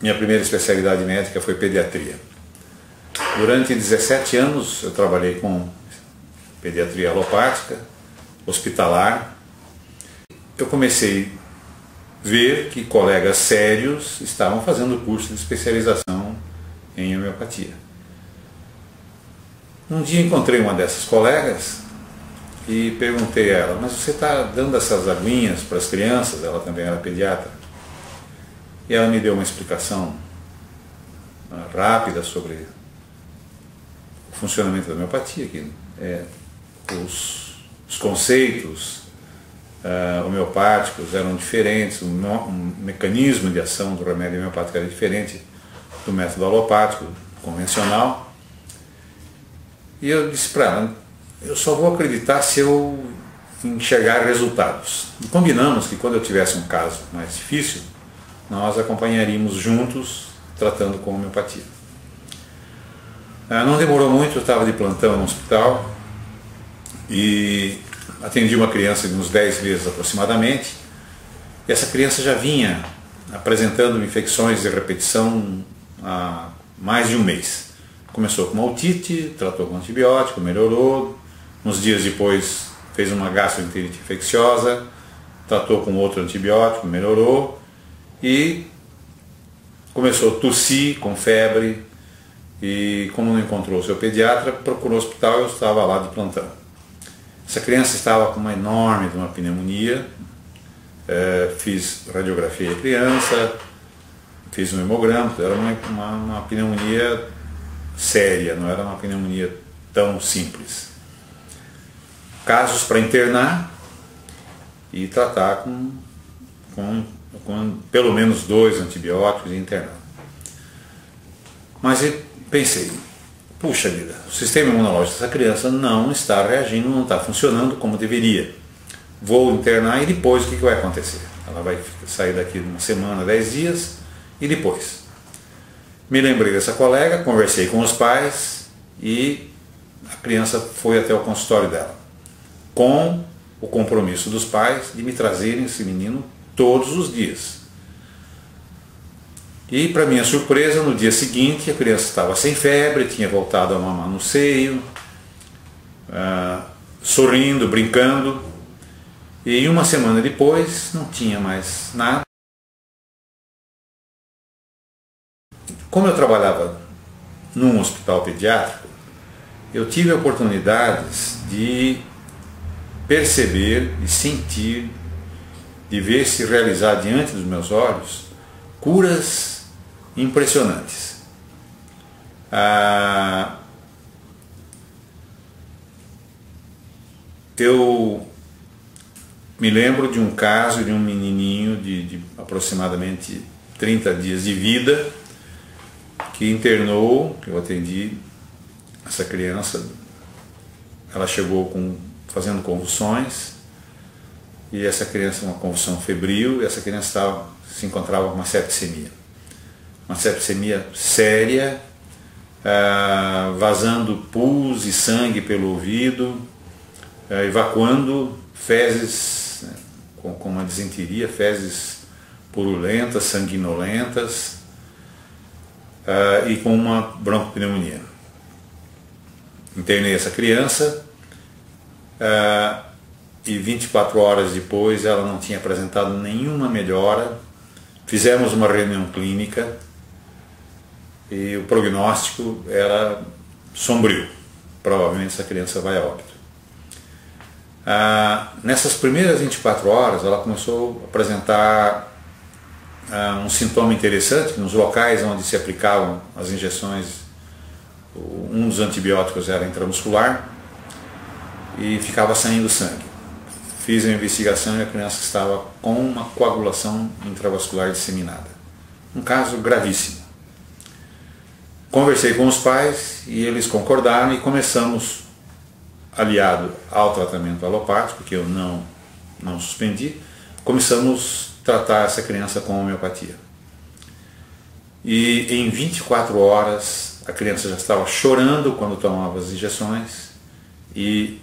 minha primeira especialidade médica foi pediatria. Durante 17 anos eu trabalhei com pediatria alopática, hospitalar. Eu comecei a ver que colegas sérios estavam fazendo curso de especialização em homeopatia. Um dia encontrei uma dessas colegas e perguntei a ela: mas você está dando essas aguinhas para as crianças? Ela também era pediatra. E ela me deu uma explicação rápida sobre o funcionamento da homeopatia, que os conceitos homeopáticos eram diferentes, o mecanismo de ação do remédio homeopático era diferente do método alopático convencional. E eu disse para ela: eu só vou acreditar se eu enxergar resultados. E combinamos que quando eu tivesse um caso mais difícil, nós acompanharíamos juntos tratando com homeopatia. Não demorou muito, eu estava de plantão no hospital e atendi uma criança de uns 10 meses aproximadamente. E essa criança já vinha apresentando infecções de repetição há mais de um mês. Começou com uma otite, tratou com antibiótico, melhorou. Uns dias depois fez uma gastroenterite infecciosa, tratou com outro antibiótico, melhorou. E começou a tossir, com febre. E como não encontrou o seu pediatra, procurou o hospital e eu estava lá de plantão. Essa criança estava com uma enorme pneumonia. Fiz radiografia da criança, fiz um hemograma. Era uma pneumonia séria, não era uma pneumonia tão simples. Casos para internar e tratar com pelo menos 2 antibióticos e internar. Mas eu pensei: puxa vida, o sistema imunológico dessa criança não está reagindo, não está funcionando como deveria. Vou internar e depois o que vai acontecer? Ela vai sair daqui uma semana, 10 dias, e depois? Me lembrei dessa colega, conversei com os pais e a criança foi até o consultório dela, com o compromisso dos pais de me trazerem esse menino todos os dias. E, para minha surpresa, no dia seguinte a criança estava sem febre, tinha voltado a mamar no seio, sorrindo, brincando, e uma semana depois não tinha mais nada. Como eu trabalhava num hospital pediátrico, eu tive oportunidades de perceber, de sentir, de ver se realizar diante dos meus olhos curas impressionantes. Eu me lembro de um caso de um menininho de aproximadamente 30 dias de vida, que internou, que eu atendi essa criança. Ela chegou fazendo convulsões, e essa criança, uma convulsão febril, e essa criança se encontrava com uma septicemia. Uma septicemia séria, vazando pus e sangue pelo ouvido, evacuando fezes, com uma disenteria, fezes purulentas, sanguinolentas, e com uma broncopneumonia. Internei essa criança e 24 horas depois ela não tinha apresentado nenhuma melhora. Fizemos uma reunião clínica e o prognóstico era sombrio. Provavelmente essa criança vai a óbito. Nessas primeiras 24 horas ela começou a apresentar um sintoma interessante, que nos locais onde se aplicavam as injeções, um dos antibióticos era intramuscular e ficava saindo sangue. Fiz a investigação e a criança estava com uma coagulação intravascular disseminada. Um caso gravíssimo. Conversei com os pais e eles concordaram e começamos, aliado ao tratamento alopático, que eu não suspendi, começamos a tratar essa criança com homeopatia. E em 24 horas a criança já estava chorando quando tomava as injeções e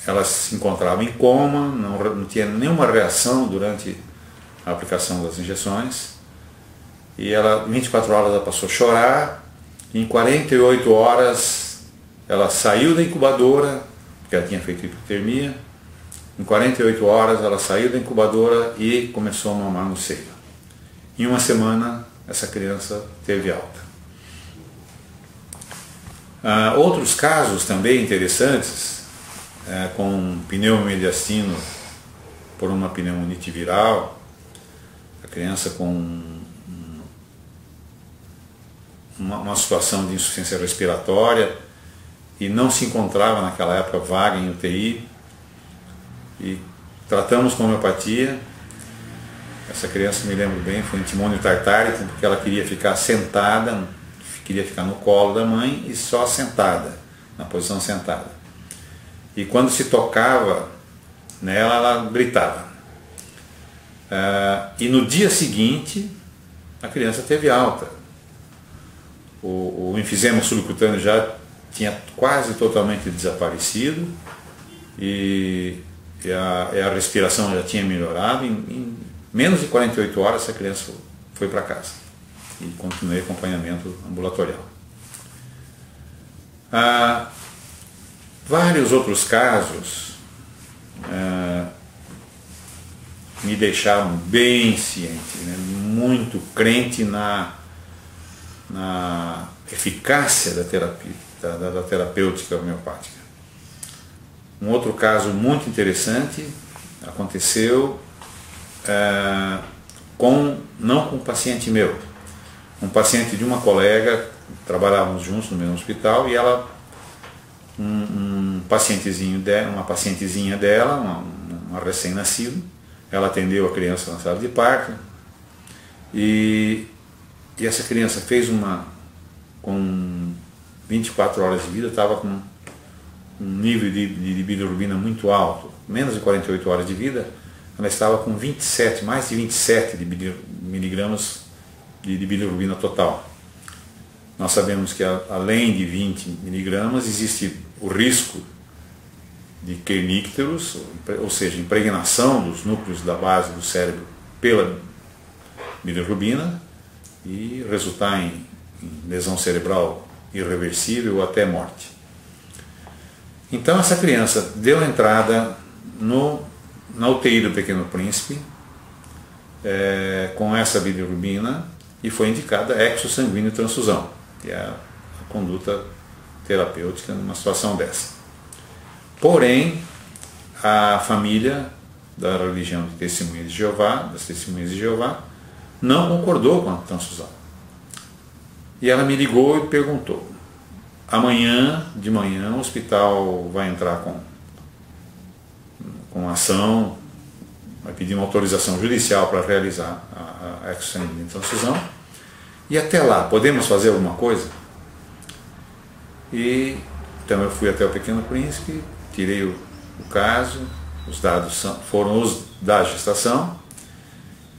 ela se encontrava em coma, não tinha nenhuma reação durante a aplicação das injeções. e ela, 24 horas ela passou a chorar, e em 48 horas ela saiu da incubadora, porque ela tinha feito hipotermia. Em 48 horas ela saiu da incubadora e começou a mamar no seio. Em uma semana essa criança teve alta. Outros casos também interessantes, com pneumomediastino por uma pneumonite viral, a criança com uma situação de insuficiência respiratória e não se encontrava naquela época vaga em UTI, e tratamos com homeopatia. Essa criança, me lembro bem, foi antimônio tartárico, porque ela queria ficar sentada, queria ficar no colo da mãe e só sentada, na posição sentada. E quando se tocava nela, ela gritava. E no dia seguinte, a criança teve alta. O enfisema subcutâneo já tinha quase totalmente desaparecido e a respiração já tinha melhorado. Em menos de 48 horas essa criança foi para casa e continuei acompanhamento ambulatorial. Vários outros casos me deixaram bem ciente, né? Muito crente na eficácia da terapia, da terapêutica homeopática. Um outro caso muito interessante aconteceu não com um paciente meu, um paciente de uma colega, trabalhávamos juntos no mesmo hospital, e ela, uma pacientezinha dela, uma recém-nascida, ela atendeu a criança na sala de parto, e essa criança fez com 24 horas de vida, estava com um nível de bilirrubina muito alto, menos de 48 horas de vida, ela estava com mais de 27 miligramas de bilirrubina total. Nós sabemos que além de 20 miligramas existe o risco de kernícteros, ou seja, impregnação dos núcleos da base do cérebro pela bilirrubina e resultar em lesão cerebral irreversível ou até morte. Então essa criança deu entrada na UTI do Pequeno Príncipe com essa bilirrubina e foi indicada exosanguíneo transfusão, que é a conduta terapêutica numa situação dessa. Porém, a família da religião de Testemunhas de Jeová, das Testemunhas de Jeová, não concordou com a transfusão. E ela me ligou e perguntou: amanhã de manhã o hospital vai entrar com ação, vai pedir uma autorização judicial para realizar a exosanguínea transfusão, e até lá, podemos fazer alguma coisa? E então eu fui até o Pequeno Príncipe, tirei o caso, os dados foram os da gestação,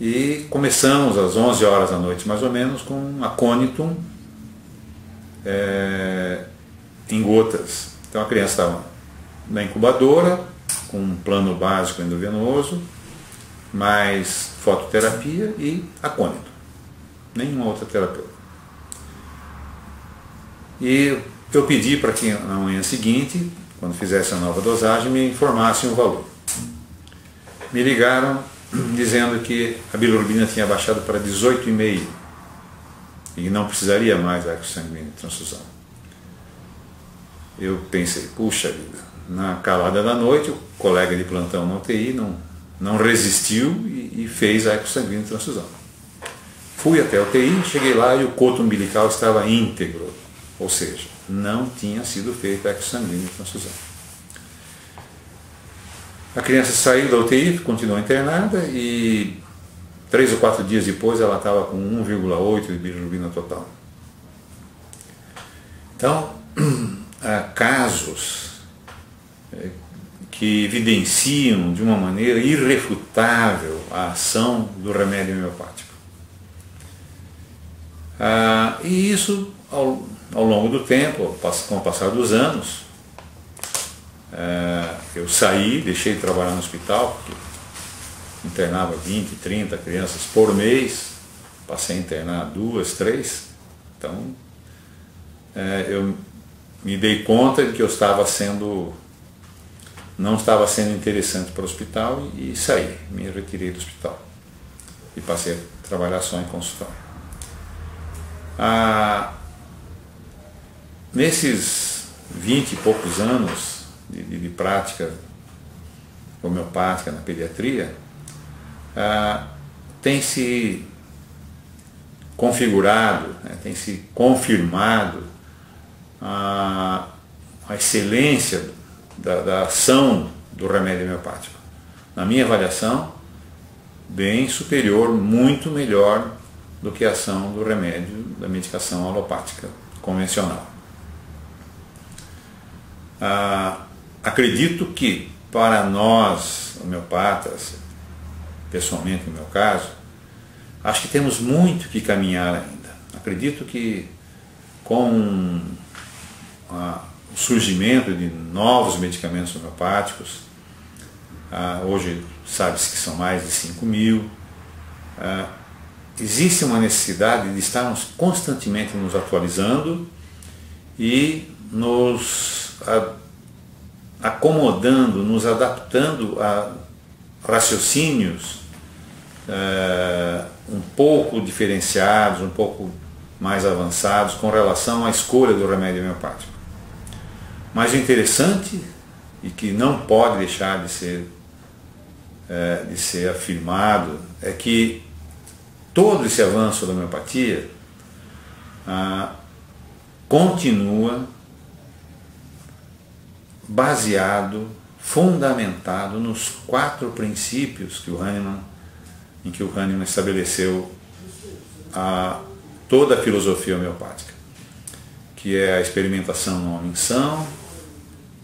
e começamos às 11 horas da noite mais ou menos com acônitum em gotas. Então a criança estava na incubadora com um plano básico endovenoso, mais fototerapia e acônito, nenhuma outra terapia. E eu pedi para que na manhã seguinte, quando fizesse a nova dosagem, me informassem o valor. Me ligaram dizendo que a bilirrubina tinha baixado para 18,5 e não precisaria mais da exosanguínea transfusão. Eu pensei, puxa vida, na calada da noite o colega de plantão na UTI não resistiu e fez a exosanguínea transfusão. Fui até a UTI, cheguei lá e o coto umbilical estava íntegro, ou seja, não tinha sido feita a exosanguínea transfusão. A criança saiu da UTI, continuou internada e 3 ou 4 dias depois ela estava com 1,8 de bilirrubina total. Então, há casos que evidenciam de uma maneira irrefutável a ação do remédio homeopático. E isso, ao longo do tempo, com o passar dos anos, eu saí, deixei de trabalhar no hospital, porque internava 20, 30 crianças por mês, passei a internar 2, 3, então eu me dei conta de que eu não estava sendo interessante para o hospital e saí, me retirei do hospital e passei a trabalhar só em consultório. Nesses 20 e poucos anos de prática homeopática na pediatria, tem se configurado, tem se confirmado a excelência da ação do remédio homeopático. Na minha avaliação, bem superior, muito melhor do que a ação do remédio, da medicação alopática convencional. Acredito que para nós, homeopatas, pessoalmente no meu caso, acho que temos muito que caminhar ainda. Acredito que com o surgimento de novos medicamentos homeopáticos, hoje sabe-se que são mais de 5.000, existe uma necessidade de estarmos constantemente nos atualizando e nos acomodando, nos adaptando a raciocínios um pouco diferenciados, um pouco mais avançados com relação à escolha do remédio homeopático. Mas o interessante, e que não pode deixar de ser afirmado, é que todo esse avanço da homeopatia continua baseado, fundamentado nos 4 princípios em que o Hahnemann estabeleceu toda a filosofia homeopática, que é a experimentação não omissão,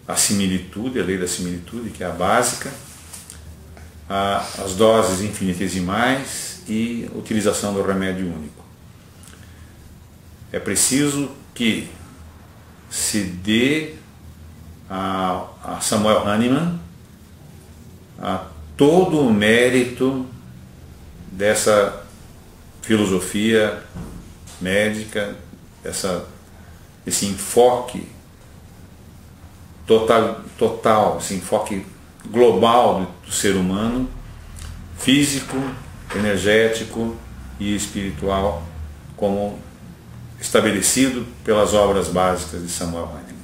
a similitude, a lei da similitude, que é a básica, as doses infinitesimais e a utilização do remédio único. É preciso que se dê a Samuel Hahnemann todo o mérito dessa filosofia médica, esse enfoque total, esse enfoque global do ser humano, físico, energético e espiritual, como estabelecido pelas obras básicas de Samuel Hahnemann.